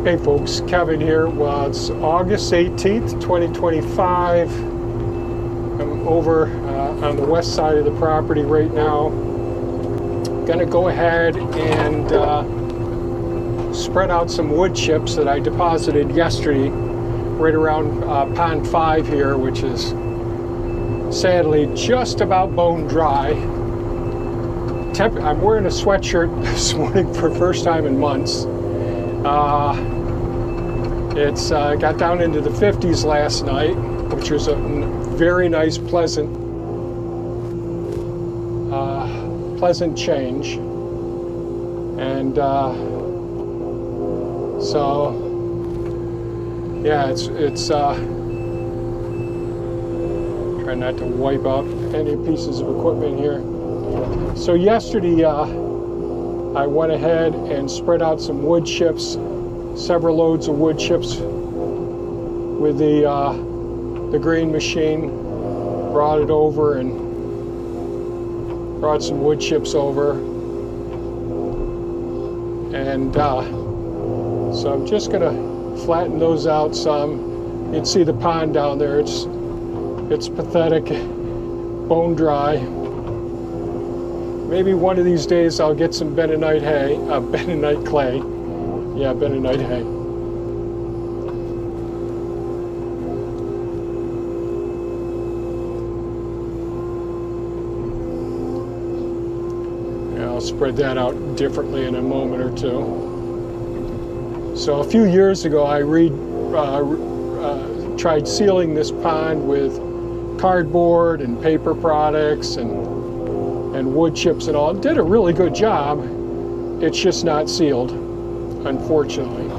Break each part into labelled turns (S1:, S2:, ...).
S1: Hey folks, Kevin here. Well, it's August 18th, 2025. I'm over on the west side of the property right now. Gonna go ahead and spread out some wood chips that I deposited yesterday right around pond 5 here, which is sadly just about bone dry. I'm wearing a sweatshirt this morning for the first time in months. It's got down into the 50s last night, which was a very nice, pleasant change. And so, yeah, it's try not to wipe out any pieces of equipment here. So yesterday, I went ahead and spread out some wood chips, several loads of wood chips with the grain machine. Brought it over and brought some wood chips over, and so I'm just gonna flatten those out some. You can see the pond down there. It's pathetic, bone dry. Maybe one of these days I'll get some bentonite clay. Yeah, bentonite hay. Yeah, I'll spread that out differently in a moment or two. So a few years ago, I tried sealing this pond with cardboard and paper products and wood chips and all. It did a really good job. It's just not sealed, unfortunately.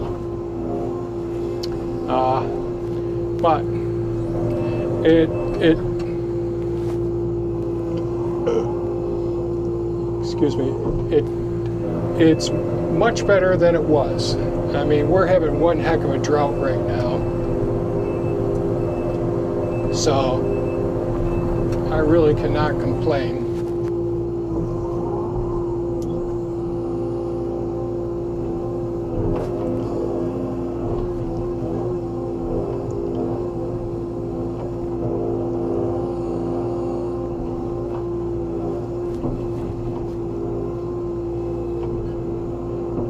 S1: But excuse me, it's much better than it was. I mean, we're having one heck of a drought right now. So I really cannot complain.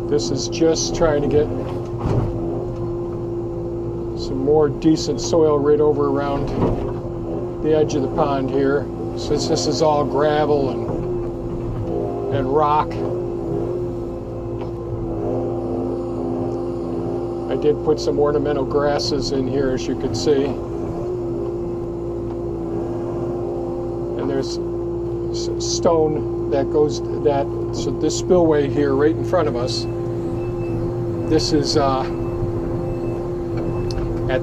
S1: This is just trying to get some more decent soil right over around the edge of the pond here, since this is all gravel and rock. I did put some ornamental grasses in here, as you can see. And there's stone that goes so this spillway here right in front of us. This is at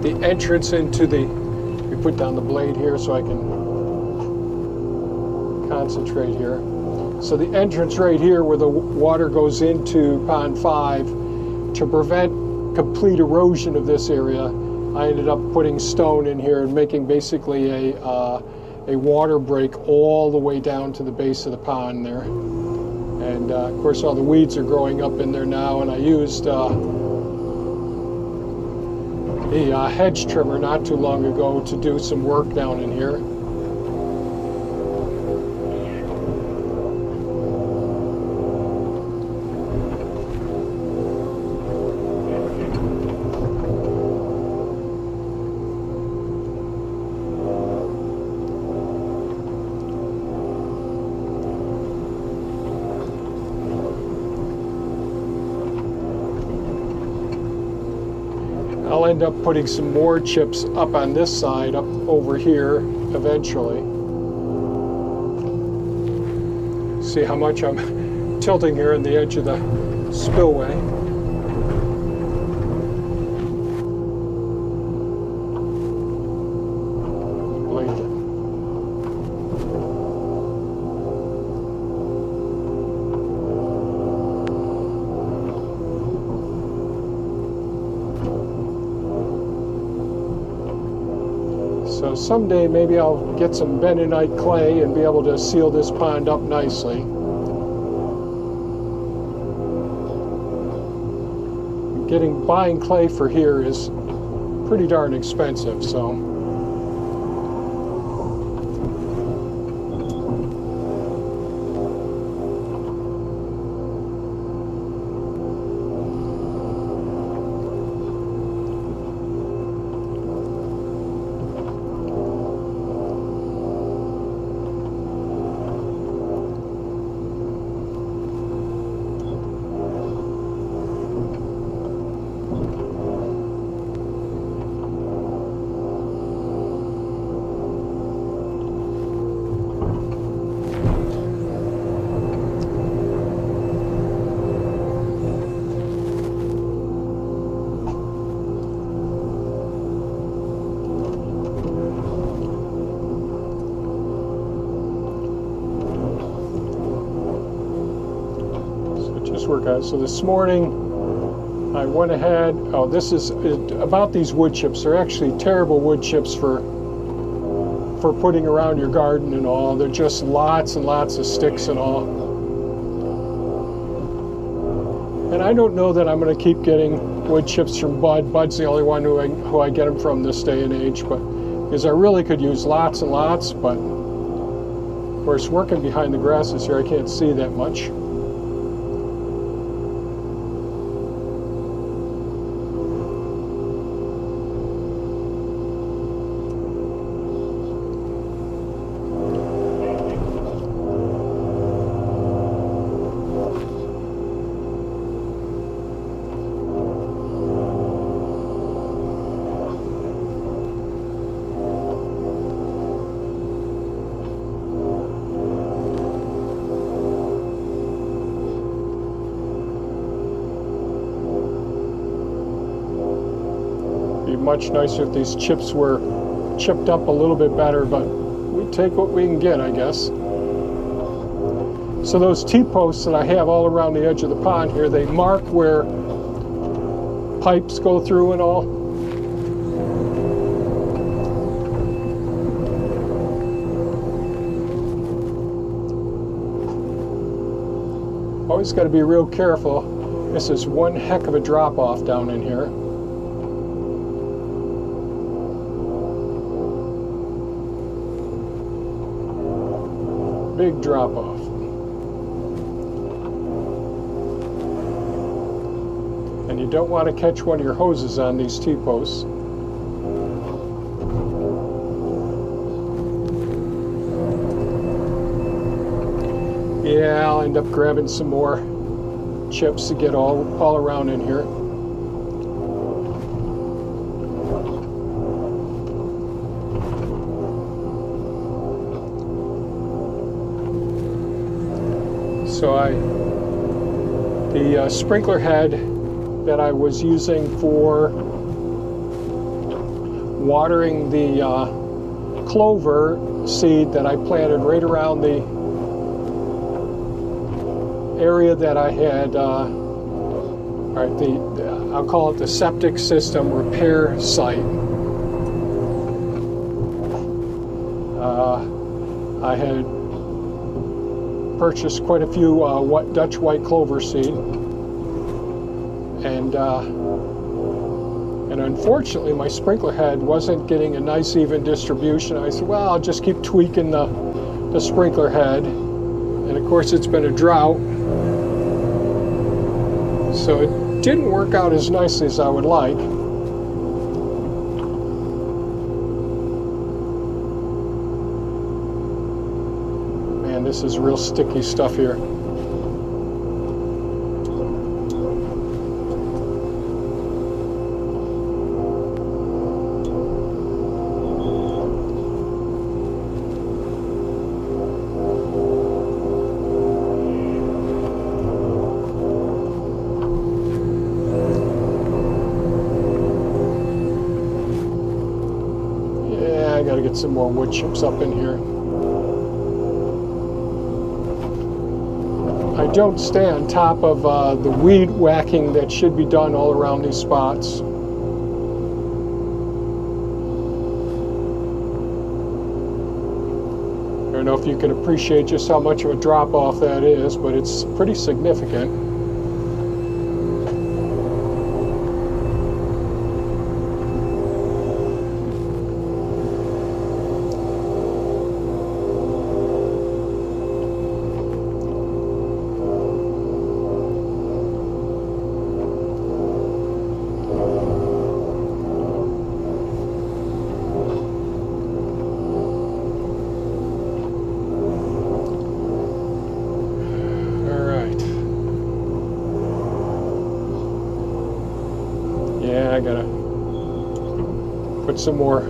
S1: the entrance into the, we put down the blade here so I can concentrate here. So the entrance right here where the water goes into pond 5, to prevent complete erosion of this area, I ended up putting stone in here and making basically a water break all the way down to the base of the pond there. And of course all the weeds are growing up in there now, and I used the hedge trimmer not too long ago to do some work down in here. I'll end up putting some more chips up on this side, up over here, eventually. See how much I'm tilting here on the edge of the spillway. So someday maybe I'll get some bentonite clay and be able to seal this pond up nicely. buying clay for here is pretty darn expensive, so. Work out. So this morning I went ahead, this is about these wood chips. They're actually terrible wood chips for putting around your garden and all. They're just lots and lots of sticks and all. And I don't know that I'm going to keep getting wood chips from Bud. Bud's the only one who I get them from this day and age, but because I really could use lots and lots, but of course working behind the grasses here I can't see that much. Much nicer if these chips were chipped up a little bit better, but we take what we can get, I guess. So those T-posts that I have all around the edge of the pond here, they mark where pipes go through and all. Always got to be real careful. This is one heck of a drop off down in here. Big drop off. And you don't want to catch one of your hoses on these T-posts. Yeah, I'll end up grabbing some more chips to get all around in here. So the sprinkler head that I was using for watering the clover seed that I planted right around the area that I had, I'll call it the septic system repair site. I had purchased quite a few Dutch white clover seed, and unfortunately my sprinkler head wasn't getting a nice even distribution. I said, well, I'll just keep tweaking the sprinkler head, and of course it's been a drought, so it didn't work out as nicely as I would like. This is real sticky stuff here. Yeah, I gotta get some more wood chips up in here. I don't stay on top of the weed whacking that should be done all around these spots. I don't know if you can appreciate just how much of a drop off that is, but it's pretty significant. I gotta put some more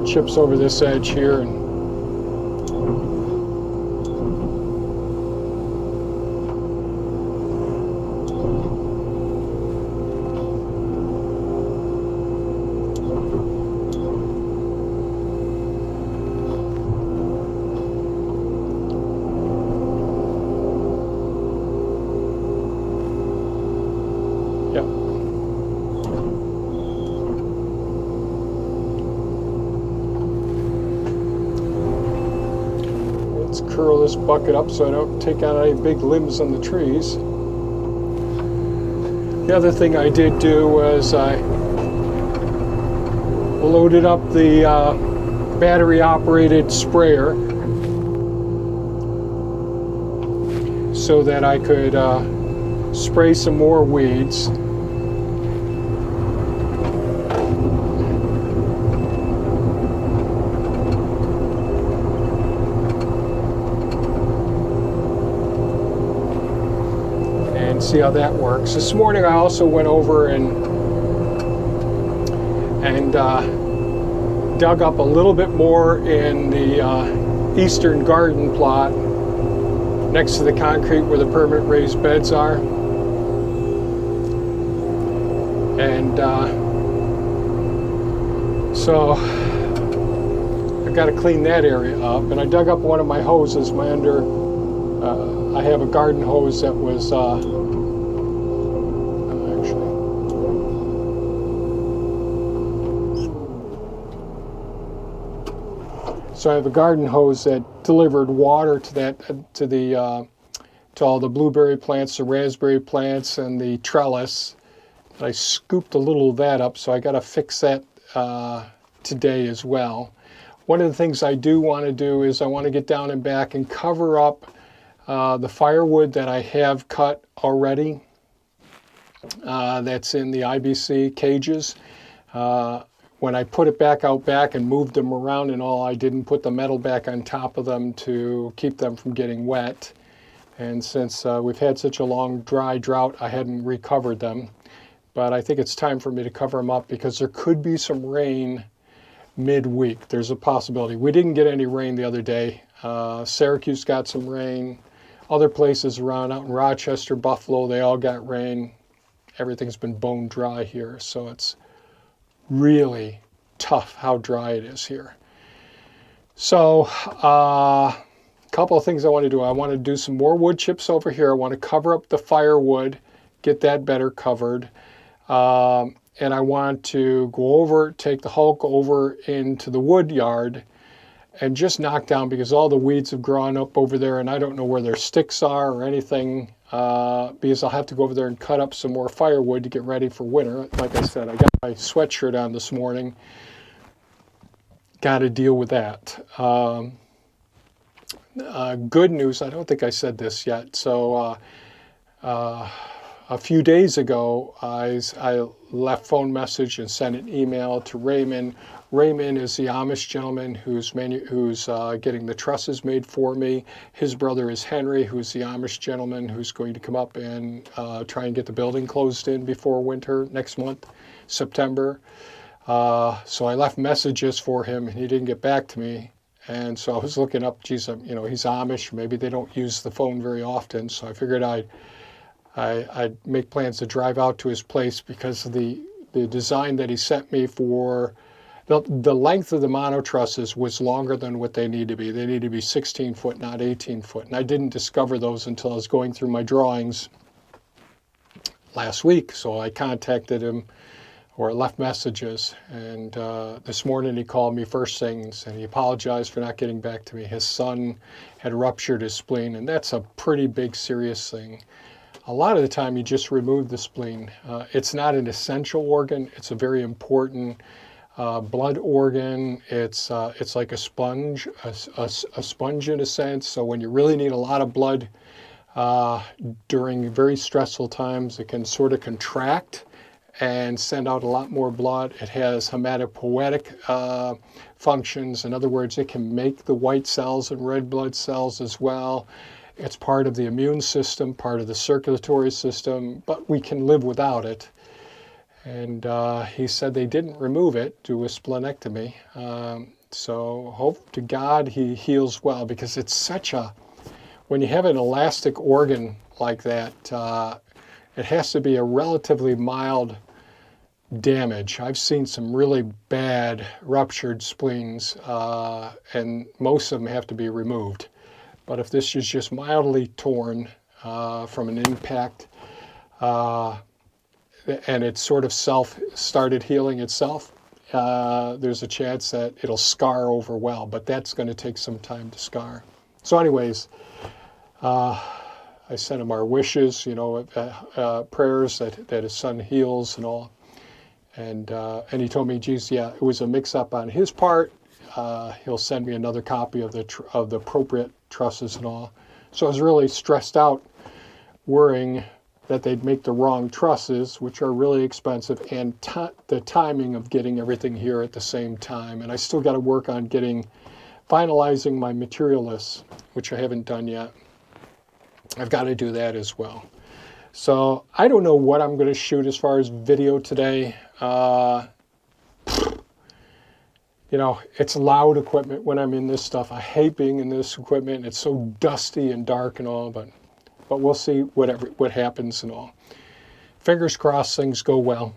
S1: chips over this edge here. And curl this bucket up so I don't take out any big limbs on the trees. The other thing I did do was I loaded up the battery operated sprayer so that I could spray some more weeds. See how that works. This morning I also went over and dug up a little bit more in the eastern garden plot next to the concrete where the permanent raised beds are. And so I've got to clean that area up. And I dug up one of my hoses, I have a garden hose that was so I have a garden hose that delivered water to all the blueberry plants, the raspberry plants, and the trellis. I scooped a little of that up, so I got to fix that today as well. One of the things I do want to do is I want to get down and back and cover up the firewood that I have cut already. That's in the IBC cages. When I put it back out back and moved them around and all, I didn't put the metal back on top of them to keep them from getting wet. And since we've had such a long dry drought, I hadn't recovered them. But I think it's time for me to cover them up because there could be some rain midweek. There's a possibility. We didn't get any rain the other day. Syracuse got some rain. Other places around, out in Rochester, Buffalo, they all got rain. Everything's been bone dry here, so it's really tough how dry it is here. So a couple of things I want to do. I want to do some more wood chips over here. I want to cover up the firewood, get that better covered. And I want to go over, take the Hulk over into the wood yard and just knock down, because all the weeds have grown up over there and I don't know where their sticks are or anything, because I'll have to go over there and cut up some more firewood to get ready for winter. Like I said, I got my sweatshirt on this morning. Got to deal with that. Good news, I don't think I said this yet. So a few days ago, I left phone message and sent an email to Raymond. Raymond is the Amish gentleman who's getting the trusses made for me. His brother is Henry, who's the Amish gentleman who's going to come up and try and get the building closed in before winter next month, September. So I left messages for him and he didn't get back to me. And so I was looking up, geez, he's Amish. Maybe they don't use the phone very often. So I figured I'd make plans to drive out to his place, because of the design that he sent me for the length of the mono trusses was longer than what they need to be. They need to be 16 foot, not 18 foot. And I didn't discover those until I was going through my drawings last week. So I contacted him or left messages. And this morning he called me first things and he apologized for not getting back to me. His son had ruptured his spleen, and that's a pretty big, serious thing. A lot of the time you just remove the spleen. It's not an essential organ. It's a very important blood organ. It's like a sponge, a sponge in a sense. So when you really need a lot of blood during very stressful times, it can sort of contract and send out a lot more blood. It has hematopoietic functions. In other words, it can make the white cells and red blood cells as well. It's part of the immune system, part of the circulatory system, but we can live without it. And he said they didn't remove it, do a splenectomy. So hope to God he heals well, because it's such a, when you have an elastic organ like that, it has to be a relatively mild damage. I've seen some really bad ruptured spleens, and most of them have to be removed. But if this is just mildly torn from an impact, and it's sort of started healing itself, there's a chance that it'll scar over well, but that's going to take some time to scar. So anyways, I sent him our wishes, prayers that his son heals and all. And he told me, geez, yeah, it was a mix-up on his part. He'll send me another copy of the appropriate trusses and all. So I was really stressed out, worrying that they'd make the wrong trusses, which are really expensive, and the timing of getting everything here at the same time. And I still got to work on finalizing my material list, which I haven't done yet. I've got to do that as well. So I don't know what I'm going to shoot as far as video today. It's loud equipment when I'm in this stuff. I hate being in this equipment. It's so dusty and dark and all, but we'll see what happens and all. Fingers crossed things go well.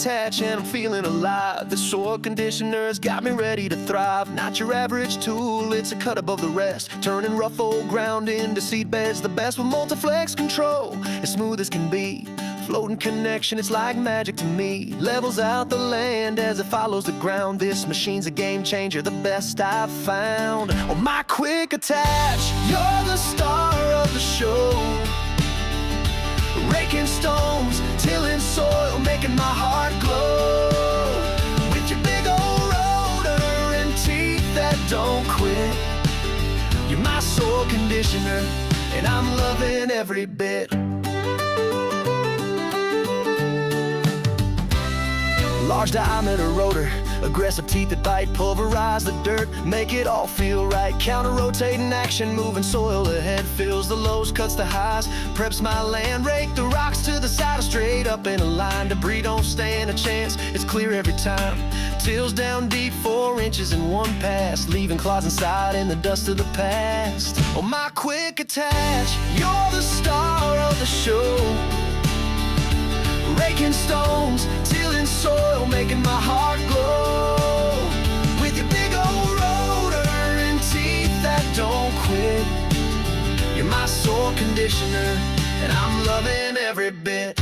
S2: attach and I'm feeling alive. The soil conditioner's got me ready to thrive. Not your average tool, it's a cut above the rest, turning rough old ground into seed beds. The best with multi-flex control, as smooth as can be. Floating connection, it's like magic to me. Levels out the land as it follows the ground. This machine's a game changer, the best I've found. On my quick attach, you're the star of the show. Raking stones, tilling soil, making my heart glow. With your big old rotor and teeth that don't quit. You're my soil conditioner, and I'm loving every bit. Large diameter rotor, aggressive teeth that bite, pulverize the dirt, make it all feel right. Counter-rotating action, moving soil ahead, fills the lows, cuts the highs, preps my land, rake the rocks to the side, straight up in a line. Debris don't stand a chance, it's clear every time. Tills down deep, 4 inches in one pass, leaving clods inside in the dust of the past. On my quick attach, you're the star of the show. Raking stones, tilling soil, making my heart glow. With your big old rotor and teeth that don't quit. You're my soil conditioner, and I'm loving every bit.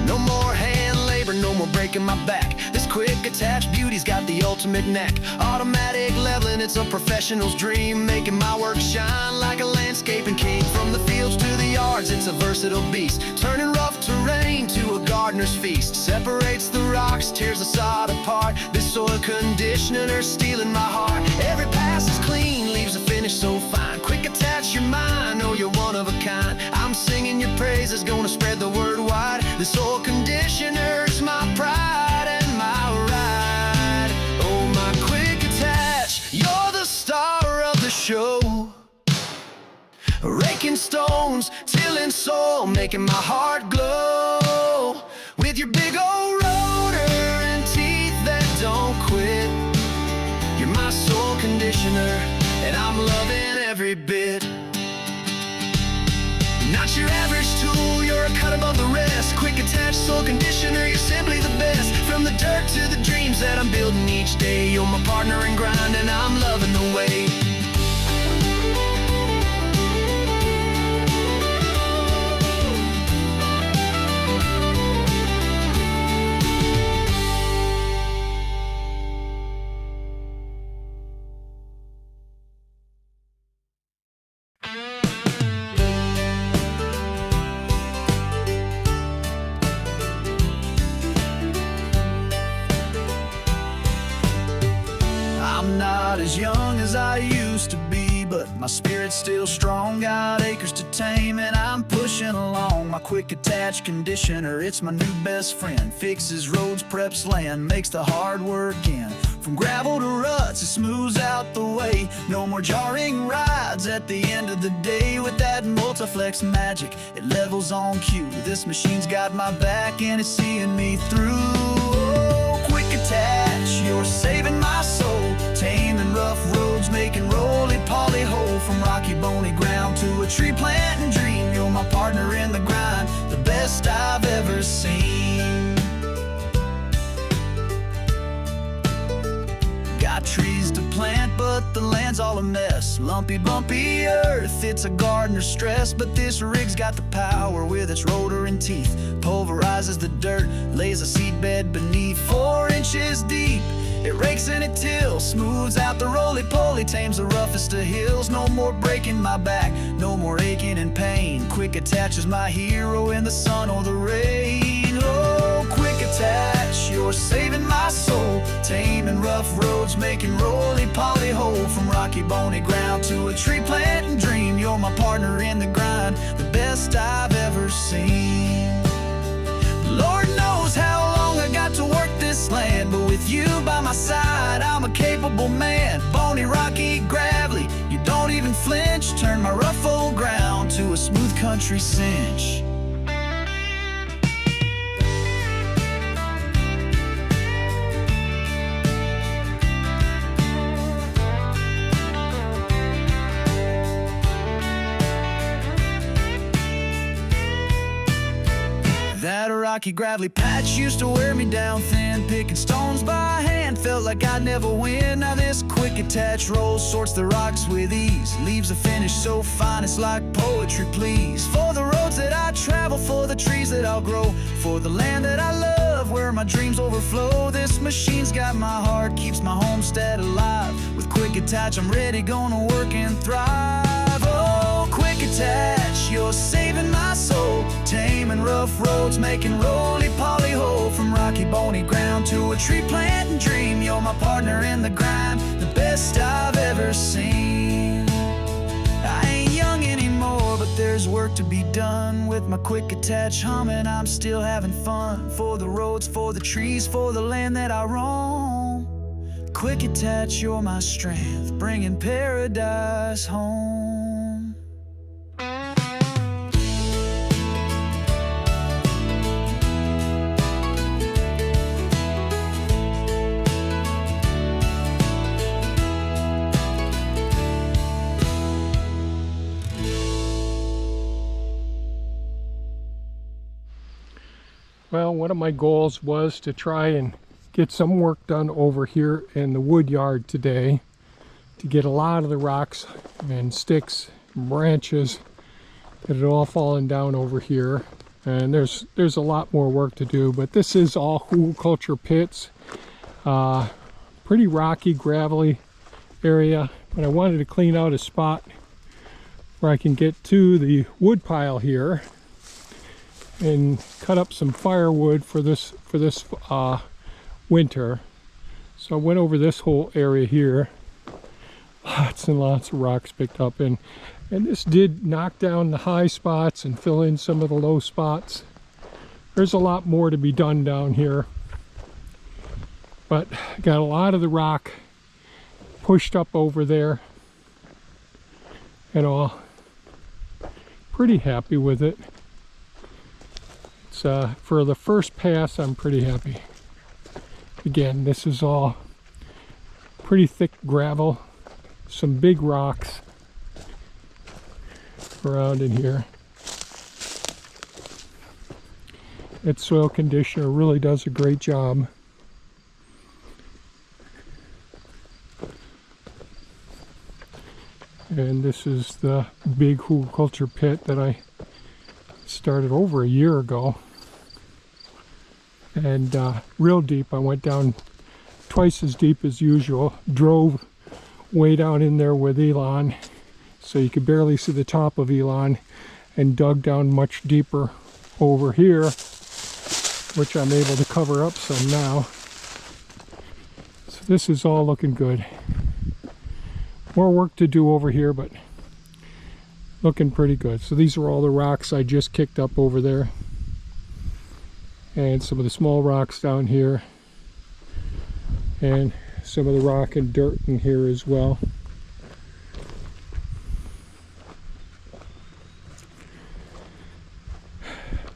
S2: No more hand labor, no more breaking my back. This quick attach beauty's got the ultimate knack. Automatic leveling, it's a professional's dream, making my work shine like a landscaping king. From the fields to the yards, it's a versatile beast, turning rough terrain to a gardener's feast. Separates the rocks, tears the sod apart. This soil conditioner's stealing my heart. Every pass is clean, leaves a finish so fine. Quick attach your mind, oh you're one of a kind. I'm singing your praises, gonna spread the word wide. This soil conditioner's my pride and my ride. Oh my quick attach, you're the star of the show. Raking stones, tilling soil, making my heart glow. With your big old rotor and teeth that don't quit. You're my soil conditioner, and I'm loving every bit. Not your average tool, you're a cut above the rest. Quick attach soil conditioner, you're simply the best. From the dirt to the dreams that I'm building each day, you're my partner in grind, and I'm loving the way. I'm not as young as I used to be, but my spirit's still strong. Got acres to tame and I'm pushing along. My quick attach conditioner, it's my new best friend. Fixes roads, preps land, makes the hard work end. From gravel to ruts, it smooths out the way. No more jarring rides at the end of the day. With that multi-flex magic, it levels on cue. This machine's got my back and it's seeing me through. Oh, quick attach, you're saving my soul. Taming rough roads, making roly-poly whole. From rocky bony ground to a tree planting dream, you're my partner in the grind, the best I've ever seen. Got trees to plant, but the land's all a mess. Lumpy, bumpy earth, it's a gardener's stress. But this rig's got the power with its rotor and teeth. Pulverizes the dirt, lays a seedbed beneath, 4 inches deep. It rakes and it tills, smooths out the roly-poly, tames the roughest of hills. No more breaking my back, no more aching and pain. Quick attach is my hero in the sun or the rain. Oh, quick attach, you're saving my soul. Taming rough roads, making roly-poly whole. From rocky bony ground to a tree planting dream, you're my partner in the grind, the best I've ever seen. Lord knows how long I got to work this land, but with you by my side, I'm a capable man. Bony, rocky, gravelly, you don't even flinch. Turn my rough old ground to a smooth country cinch. That rocky, gravelly patch used to wear me down thin. Picking stones by hand, felt like I'd never win. Now this quick attach roll sorts the rocks with ease, leaves a finish so fine it's like poetry, please. For the roads that I travel, for the trees that I'll grow, for the land that I love, where my dreams overflow. This machine's got my heart, keeps my homestead alive. With quick attach I'm ready, gonna work and thrive. Oh, quick attach, you're saving my soul. Taming rough roads, making roly-poly ho. From rocky bony ground to a tree planting dream, you're my partner in the grind, the best I've ever seen. I ain't young anymore, but there's work to be done. With my quick attach humming, I'm still having fun. For the roads, for the trees, for the land that I roam. Quick attach, you're my strength, bringing paradise home.
S1: Well, one of my goals was to try and get some work done over here in the wood yard today, to get a lot of the rocks and sticks and branches that had all fallen down over here. And there's a lot more work to do, but this is all hugelkultur pits. Pretty rocky, gravelly area, but I wanted to clean out a spot where I can get to the wood pile here and cut up some firewood for this winter. So I went over this whole area here. Lots and lots of rocks picked up, and this did knock down the high spots and fill in some of the low spots. There's a lot more to be done down here, but I got a lot of the rock pushed up over there and all. Pretty happy with it. It's for the first pass, I'm pretty happy. Again, this is all pretty thick gravel, some big rocks around in here. That soil conditioner really does a great job. And this is the big hugelkultur pit that I started over a year ago. And real deep. I went down twice as deep as usual, drove way down in there with Elon so you could barely see the top of Elon, and dug down much deeper over here, which I'm able to cover up some now. So this is all looking good. More work to do over here, but looking pretty good. So these are all the rocks I just kicked up over there, and some of the small rocks down here, and some of the rock and dirt in here as well.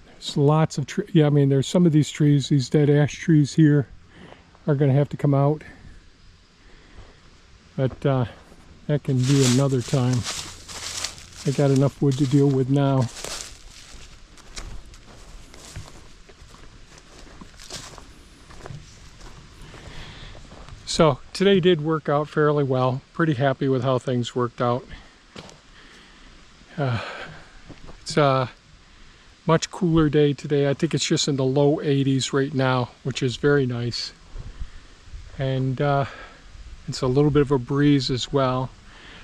S1: There's lots of trees. Yeah, I mean, there's some of these trees, these dead ash trees here, are going to have to come out, but that can be another time. I got enough wood to deal with now. So today did work out fairly well. Pretty happy with how things worked out. It's a much cooler day today. I think it's just in the low 80s right now, which is very nice. And it's a little bit of a breeze as well.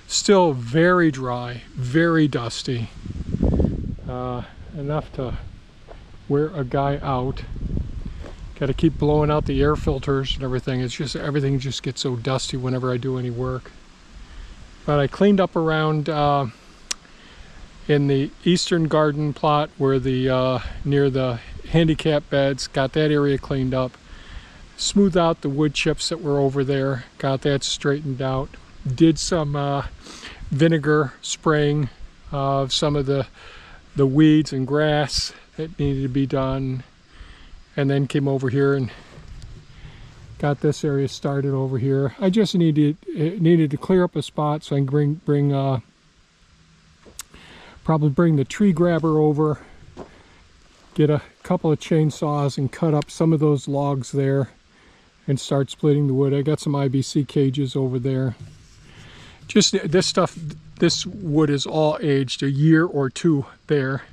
S1: Still very dry, very dusty. Enough to wear a guy out. Got to keep blowing out the air filters and everything. It's just, everything just gets so dusty whenever I do any work. But I cleaned up around in the eastern garden plot where the near the handicap beds, got that area cleaned up. Smoothed out the wood chips that were over there, got that straightened out. Did some vinegar spraying of some of the weeds and grass that needed to be done. And then came over here and got this area started over here. I just needed to clear up a spot so I can probably bring the tree grabber over get a couple of chainsaws and cut up some of those logs there and start splitting the wood. I got some IBC cages over there. Just this stuff, this wood is all aged, a year or two there.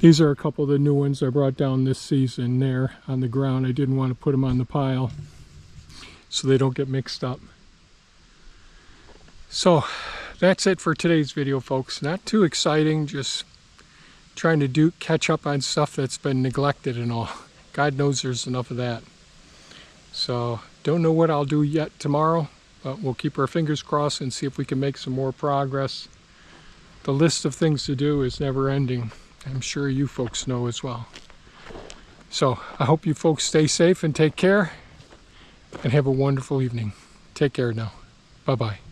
S1: These are a couple of the new ones I brought down this season there on the ground. I didn't want to put them on the pile so they don't get mixed up. So that's it for today's video, folks. Not too exciting, just trying to catch up on stuff that's been neglected and all. God knows there's enough of that. So don't know what I'll do yet tomorrow, but we'll keep our fingers crossed and see if we can make some more progress. The list of things to do is never ending. I'm sure you folks know as well. So I hope you folks stay safe and take care and have a wonderful evening. Take care now. Bye-bye.